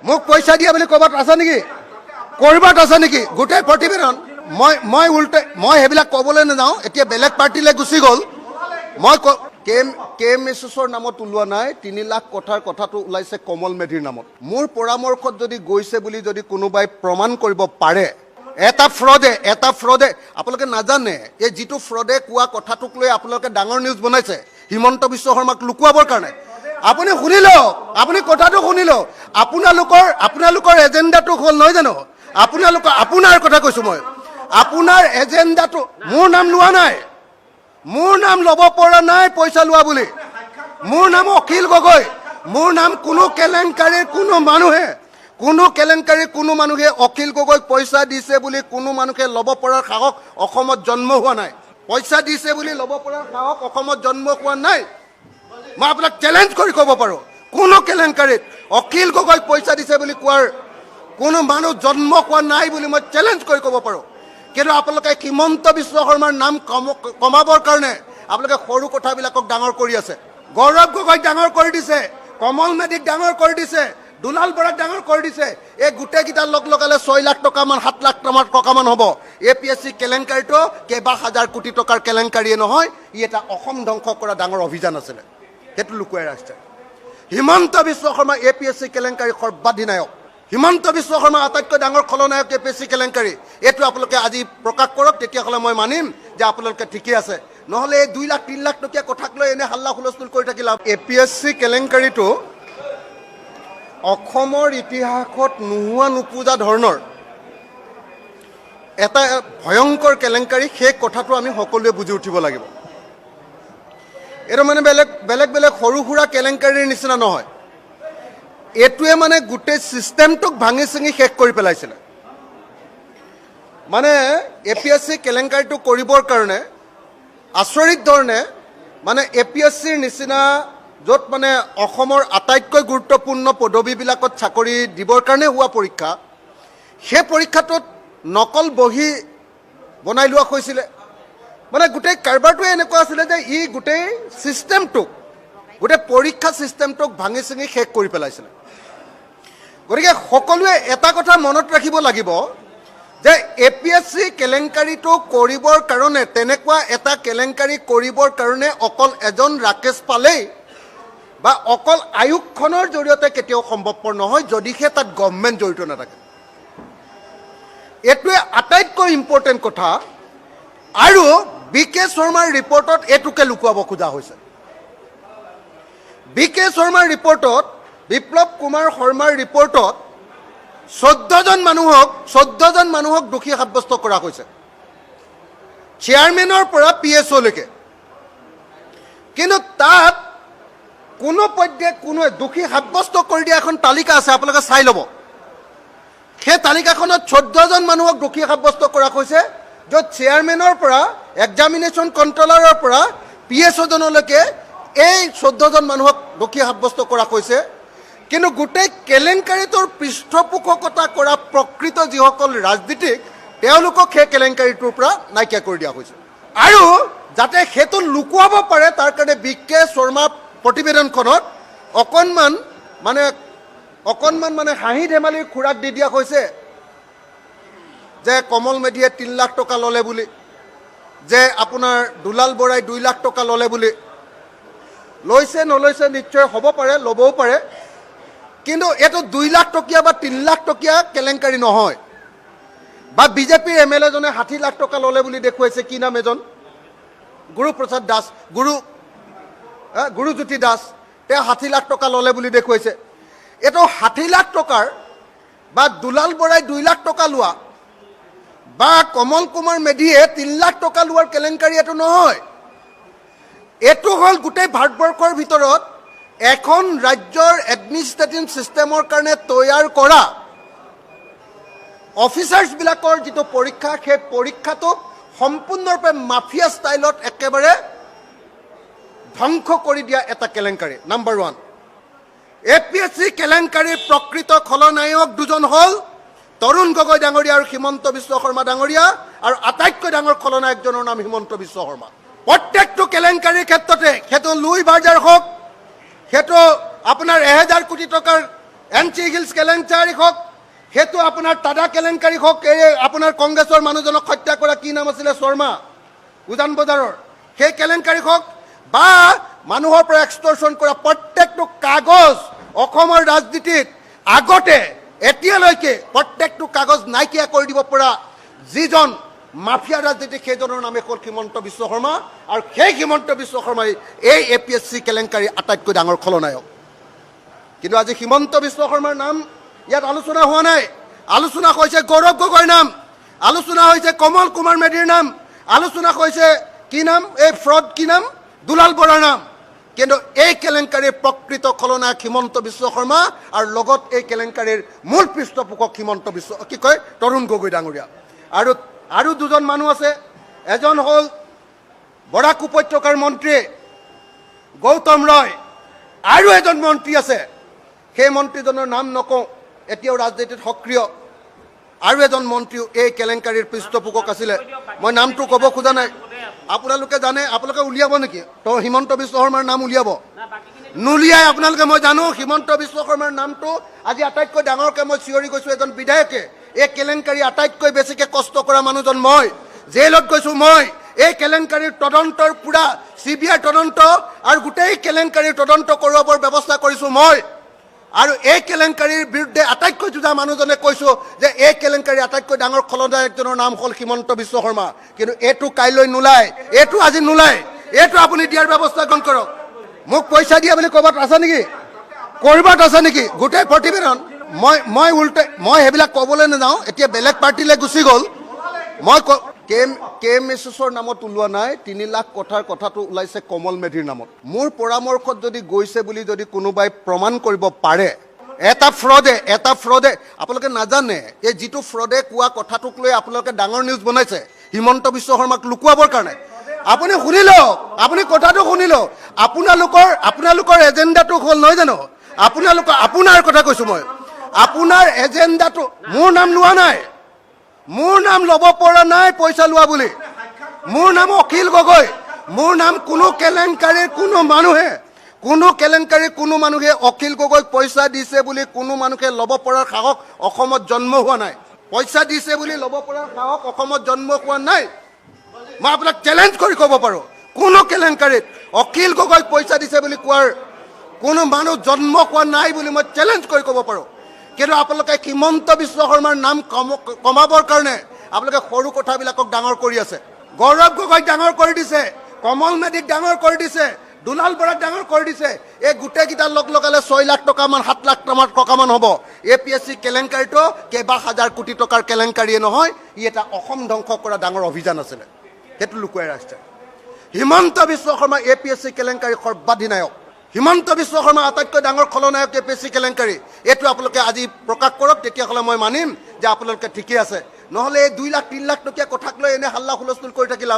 মোক পইচা দিয়া বুলি ক'ৰবাত আছে নেকি? ক'ৰবাত আছে নেকি? গোটেই প্ৰতিবেদন মই উল্টে মই সেইবিলাক ক'বলৈ নাযাওঁ। এতিয়া বেলেগ পাৰ্টিলৈ গুচি গ'ল। মই কে এম এছৰ নামত ওলোৱা নাই। 3 লাখ কোঠাৰ কথাটো ওলাইছে কমল মেধিৰ নামত। মোৰ পৰামৰ্শত যদি গৈছে বুলি যদি কোনোবাই প্ৰমাণ কৰিব পাৰে, এটা ফ্ৰডে আপোনালোকে নাজানে, এই যিটো ফ্ৰডে কোৱা কথাটোক লৈ আপোনালোকে ডাঙৰ নিউজ বনাইছে হিমন্ত বিশ্ব শৰ্মাক লুকুৱাবৰ কাৰণে। আপুনি শুনি লওক, আপুনি কথাটো শুনি লওক। আপোনালোকৰ এজেণ্ডাটো হ'ল নহয় জানো? আপোনাৰ কথা কৈছোঁ মই। আপোনাৰ এজেণ্ডাটো মোৰ নাম লোৱা নাই, মোৰ নাম ল'ব পৰা নাই পইচা লোৱা বুলি। মোৰ নাম অখিল গগৈ। মোৰ নাম কোনো কেলেংকাৰীৰ কোনো মানুহে অখিল গগৈক পইচা দিছে বুলি কোনো মানুহে ল'ব পৰাৰ সাহস অসমত জন্ম হোৱা নাই। পইচা দিছে বুলি ল'ব পৰাৰ সাহস অসমত জন্ম হোৱা নাই। মই আপোনাক চেলেঞ্জ কৰি ক'ব পাৰোঁ, কোনো কেলেংকাৰীত অখিল গগৈক পইচা দিছে বুলি কোৱাৰ কোনো মানুহ জন্ম হোৱা নাই বুলি মই চেলেঞ্জ কৰি ক'ব পাৰোঁ। কিন্তু আপোনালোকে হিমন্ত বিশ্ব শৰ্মাৰ নাম কমাবৰ কাৰণে আপোনালোকে সৰু কথাবিলাকক ডাঙৰ কৰি আছে। গৌৰৱ গগৈক ডাঙৰ কৰি দিছে, কমল মেধিক ডাঙৰ কৰি দিছে, দুলাল বৰাক ডাঙৰ কৰি দিছে। এই গোটেইকেইটা লগালে 6 লাখ টকামান 7 লাখ টকামান হ'ব। APSC কেলেংকাৰীটো কেইবা হাজাৰ কোটি টকাৰ কেলেংকাৰীয়ে নহয়, ই এটা অসম ধ্বংস কৰা ডাঙৰ অভিযান আছিলে। সেইটো লুকুৱাই ৰাখিছে। হিমন্ত বিশ্ব শৰ্মা APSC কেলেংকাৰী সৰ্বাধিনায়ক। হিমন্ত বিশ্ব শৰ্মা আটাইতকৈ ডাঙৰ খলনায়ক APSC কেলেংকাৰী। এইটো আপোনালোকে আজি প্ৰকাশ কৰক, তেতিয়াহ'লে মই মানিম যে আপোনালোকে ঠিকেই আছে। নহ'লে এই 2 লাখ 3 লাখ টকীয়া কথাক লৈ এনে হাল্লা হুলস্থুল কৰি থাকিলে APSC কেলেংকাৰীটো অসমৰ ইতিহাসত নোহোৱা নোপোজা ধৰণৰ এটা ভয়ংকৰ কেলেংকাৰী। সেই কথাটো আমি সকলোৱে বুজি উঠিব লাগিব। এইটো মানে বেলেগ সৰু সুৰা কেলেংকাৰীৰ নিচিনা নহয়। এইটোৱে মানে গোটেই ছিষ্টেমটোক ভাঙি চিঙি শেষ কৰি পেলাইছিলে। মানে APSC কেলেংকাৰীটো কৰিবৰ কাৰণে আচৰিত ধৰণে মানে APSCৰ নিচিনা য'ত মানে অসমৰ আটাইতকৈ গুৰুত্বপূৰ্ণ পদবীবিলাকত চাকৰি দিবৰ কাৰণে হোৱা পৰীক্ষা, সেই পৰীক্ষাটোত নকল বহি বনাই লোৱা হৈছিলে। মানে গোটেই কাৰবাৰটোৱে এনেকুৱা আছিলে যে ই গোটেই ছিষ্টেমটোক, গোটেই পৰীক্ষা ছিষ্টেমটোক ভাঙি চিঙি শেষ কৰি পেলাইছিলে। গতিকে সকলোৱে এটা কথা মনত ৰাখিব লাগিব যে APSC কেলেংকাৰীটো কৰিবৰ কাৰণে, তেনেকুৱা এটা কেলেংকাৰী কৰিবৰ কাৰণে অকল এজন ৰাকেশ পালেই বা অকল আয়োগখনৰ জৰিয়তে কেতিয়াও সম্ভৱপৰ নহয়, যদিহে তাত গভৰ্ণমেণ্ট জড়িত নাথাকে। এইটোৱে আটাইতকৈ ইম্পৰ্টেণ্ট কথা। আৰু BK শৰ্মাৰ ৰিপৰ্টত এইটোকে লুকুৱাব খোজা হৈছে। BK শৰ্মাৰ ৰিপৰ্টত, বিপ্লৱ কুমাৰ শৰ্মাৰ ৰিপৰ্টত 14জন মানুহক দোষী সাব্যস্ত কৰা হৈছে, চেয়াৰমেনৰ পৰা PSOলৈকে। কিন্তু তাত কোনো পধ্যে কোনো দোষী সাব্যস্ত কৰি দিয়া এখন তালিকা আছে, আপোনালোকে চাই ল'ব। সেই তালিকাখনত 14জন মানুহক দোষী সাব্যস্ত কৰা হৈছে, য'ত চেয়াৰমেনৰ পৰা, এক্সামিনেশ্যন কণ্ট্ৰলাৰৰ পৰা PSOজনলৈকে এই 14জন মানুহক দোষী সাব্যস্ত কৰা হৈছে। কিন্তু গোটেই কেলেংকাৰীটোৰ পৃষ্ঠপোষকতা কৰা প্ৰকৃত যিসকল ৰাজনীতিক, তেওঁলোকক সেই কেলেংকাৰীটোৰ পৰা নাইকিয়া কৰি দিয়া হৈছে। আৰু যাতে সেইটো লুকুৱাব পাৰে তাৰ কাৰণে BK শৰ্মা প্ৰতিবেদনখনত অকণমান মানে হাঁহি ধেমালিৰ খোৰাক দি দিয়া হৈছে যে কমল মেধিয়ে 3 লাখ টকা ল'লে বুলি, যে আপোনাৰ দুলাল বৰাই 2 লাখ টকা ল'লে বুলি। লৈছে নলৈছে নিশ্চয় হ'ব পাৰে, ল'বও পাৰে। কিন্তু এইটো 2 লাখ টকীয়া বা 3 লাখ টকীয়া কেলেংকাৰী নহয়। বা বিজেপিৰ MLAজনে 60 লাখ টকা ল'লে বুলি দেখুৱাইছে। কি নাম এজন? গুৰুপ্ৰসাদ দাস, গুৰুজ্যোতি দাস, তেওঁ 60 লাখ টকা ল'লে বুলি দেখুৱাইছে। এইটো 60 লাখ টকাৰ বা দুলাল বৰাই 2 লাখ টকা লোৱা বা কমল কুমাৰ মেধিয়ে 3 লাখ টকা লোৱাৰ কেলেংকাৰী এইটো নহয়। এইটো হ'ল গোটেই ভাৰতবৰ্ষৰ ভিতৰত এখন ৰাজ্যৰ এডমিনিষ্ট্ৰেটিভ ছিষ্টেমৰ কাৰণে তৈয়াৰ কৰা অফিচাৰ্ছবিলাকৰ যিটো পৰীক্ষা, সেই পৰীক্ষাটোক সম্পূৰ্ণৰূপে মাফিয়া ষ্টাইলত একেবাৰে ধ্বংস কৰি দিয়া এটা কেলেংকাৰী। নাম্বাৰ 1, APSC কেলেংকাৰীৰ প্ৰকৃত খলনায়ক দুজন হ'ল তৰুণ গগৈ ডাঙৰীয়া আৰু হিমন্ত বিশ্ব শৰ্মা ডাঙৰীয়া। আৰু আটাইতকৈ ডাঙৰ খলনায়কজনৰ নাম হিমন্ত বিশ্ব শৰ্মা। প্ৰত্যেকটো কেলেংকাৰীৰ ক্ষেত্ৰতে, সেইটো লুই বাৰ্জাৰ হওক, সেইটো আপোনাৰ 1000 কোটি টকাৰ এনচি হিলছ কেলেংকাৰী হওক, সেইটো আপোনাৰ টাটা কেলেংকাৰী হওক, এই আপোনাৰ কংগ্ৰেছৰ মানুহজনক হত্যা কৰা কি নাম আছিলে শৰ্মা উজান বজাৰৰ, সেই কেলেংকাৰী হওক বা মানুহৰ পৰা এক্সটৰ্চন কৰা প্ৰত্যেকটো কাগজ অসমৰ ৰাজনীতিত আগতে এতিয়ালৈকে প্ৰত্যেকটো কাগজ নাইকিয়া কৰি দিব পৰা যিজন মাফিয়া ৰাজনীতি, সেইজনৰ নামে হ'ল হিমন্ত বিশ্ব শৰ্মা। আৰু সেই হিমন্ত বিশ্ব শৰ্মাই এই APSC কেলেংকাৰীৰ আটাইতকৈ ডাঙৰ খলনায়ক। কিন্তু আজি হিমন্ত বিশ্ব শৰ্মাৰ নাম ইয়াত আলোচনা হোৱা নাই। আলোচনা হৈছে গৌৰৱ গগৈৰ নাম, আলোচনা হৈছে কমল কুমাৰ মেধিৰ নাম, আলোচনা হৈছে কি নাম, এই ফ্ৰড কি নাম, দুলাল বৰাৰ নাম। কিন্তু এই কেলেংকাৰীৰ প্ৰকৃত খলনায়ক হিমন্ত বিশ্ব শৰ্মা, আৰু লগত এই কেলেংকাৰীৰ মূল পৃষ্ঠপোষক তৰুণ গগৈ ডাঙৰীয়া। আৰু দুজন মানুহ আছে, এজন হ'ল বৰাক উপত্যকাৰ মন্ত্ৰী গৌতম ৰয়, আৰু এজন মন্ত্ৰী আছে, সেই মন্ত্ৰীজনৰ নাম নকওঁ, এতিয়াও ৰাজনীতিত সক্ৰিয়। আৰু এজন মন্ত্ৰীও এই কেলেংকাৰীৰ পৃষ্ঠপোষক আছিলে, মই নামটো ক'ব খোজা নাই। আপোনালোকে জানে, আপোনালোকে উলিয়াব নেকি? তো হিমন্ত বিশ্ব শৰ্মাৰ নাম উলিয়াব? নুলিয়াই আপোনালোকে। মই জানো হিমন্ত বিশ্ব শৰ্মাৰ নামটো আজি আটাইতকৈ ডাঙৰকৈ মই চিঞৰি গৈছোঁ, এজন বিধায়কে। এই কেলেংকাৰী আটাইতকৈ বেছিকৈ কষ্ট কৰা মানুহজন মই, জেইলত গৈছোঁ মই। এই কেলেংকাৰীৰ তদন্তৰ পুৰা CBI তদন্ত আৰু গোটেই কেলেংকাৰীৰ তদন্ত কৰোৱাৰ ব্যৱস্থা কৰিছোঁ মই। আৰু এই কেলেংকাৰীৰ বিৰুদ্ধে আটাইতকৈ যুঁজা মানুহজনে কৈছোঁ যে এই কেলেংকাৰীৰ আটাইতকৈ ডাঙৰ খলনায়কজনৰ নাম হ'ল হিমন্ত বিশ্ব শৰ্মা। কিন্তু এইটো কাইলৈ নোলায়, এইটো আজি নোলায়, এইটো আপুনি দিয়াৰ ব্যৱস্থা গ্ৰহণ কৰক। মোক পইচা দিয়া বুলি ক'ৰবাত আছে নেকি? ক'ৰবাত আছে নেকি? গোটেই প্ৰতিবেদন মই সেইবিলাক ক'বলৈ নাযাওঁ, এতিয়া বেলেগ পাৰ্টিলৈ গুচি গ'ল। মই KMSSৰ নামত ওলোৱা নাই, 3 লাখ কথাটো ওলাইছে কমল মেধিৰ নামত। মোৰ পৰামৰ্শত যদি গৈছে বুলি যদি কোনোবাই প্ৰমাণ কৰিব পাৰে, এটা ফ্ৰডে আপোনালোকে নাজানে, এই যিটো ফ্ৰডে কোৱা কথাটোক লৈ আপোনালোকে ডাঙৰ নিউজ বনাইছে হিমন্ত বিশ্ব শৰ্মাক লুকুৱাবৰ কাৰণে। আপুনি শুনি লওক, আপুনি কথাটো শুনি লওক। আপোনালোকৰ এজেণ্ডাটো হ'ল নহয় জানো? আপোনাৰ কথা কৈছোঁ মই, আপোনাৰ এজেণ্ডাটো মোৰ নাম লোৱা নাই, মোৰ নাম ল'ব পৰা নাই পইচা লোৱা বুলি। মোৰ নাম অখিল গগৈ। মোৰ নাম কোনো কেলেংকাৰীৰ কোনো মানুহে অখিল গগৈক পইচা দিছে বুলি কোনো মানুহে ল'ব পৰাৰ সাহস অসমত জন্ম হোৱা নাই। পইচা দিছে বুলি ল'ব পৰাৰ সাহস অসমত জন্ম হোৱা নাই। মই আপোনাক চেলেঞ্জ কৰি ক'ব পাৰোঁ, কোনো কেলেংকাৰীত অখিল গগৈক পইচা দিছে বুলি কোৱাৰ কোনো মানুহ জন্ম হোৱা নাই বুলি মই চেলেঞ্জ কৰি ক'ব পাৰোঁ। কিন্তু আপোনালোকে হিমন্ত বিশ্ব শৰ্মাৰ নাম কমাবৰ কাৰণে আপোনালোকে সৰু কথাবিলাকক ডাঙৰ কৰি আছে। গৌৰৱ গগৈক ডাঙৰ কৰি দিছে, কমল মেধিক ডাঙৰ কৰি দিছে, দুলাল বৰাক ডাঙৰ কৰি দিছে। এই গোটেইকেইটা লগালে 6 লাখ টকামান 7 লাখ টকামান হ'ব। APSC কেলেংকাৰীটো কেইবা হাজাৰ কোটি টকাৰ কেলেংকাৰীয়ে নহয়, ই এটা অসম ধ্বংস কৰা ডাঙৰ অভিযান আছিলে, সেইটো লুকুৱাই ৰাখিছে। হিমন্ত বিশ্ব শৰ্মা APSC কেলেংকাৰী সৰ্বাধিনায়ক। হিমন্ত বিশ্ব শৰ্মা আটাইতকৈ ডাঙৰ খলনায়ক APSC কেলেংকাৰী। এইটো আপোনালোকে আজি প্ৰকাশ কৰক, তেতিয়াহ'লে মই মানিম যে আপোনালোকে ঠিকেই আছে। নহ'লে এই 2 লাখ 3 লাখ টকীয়া কথাক লৈ এনে হাল্লা হুলস্থুল কৰি থাকি লাভ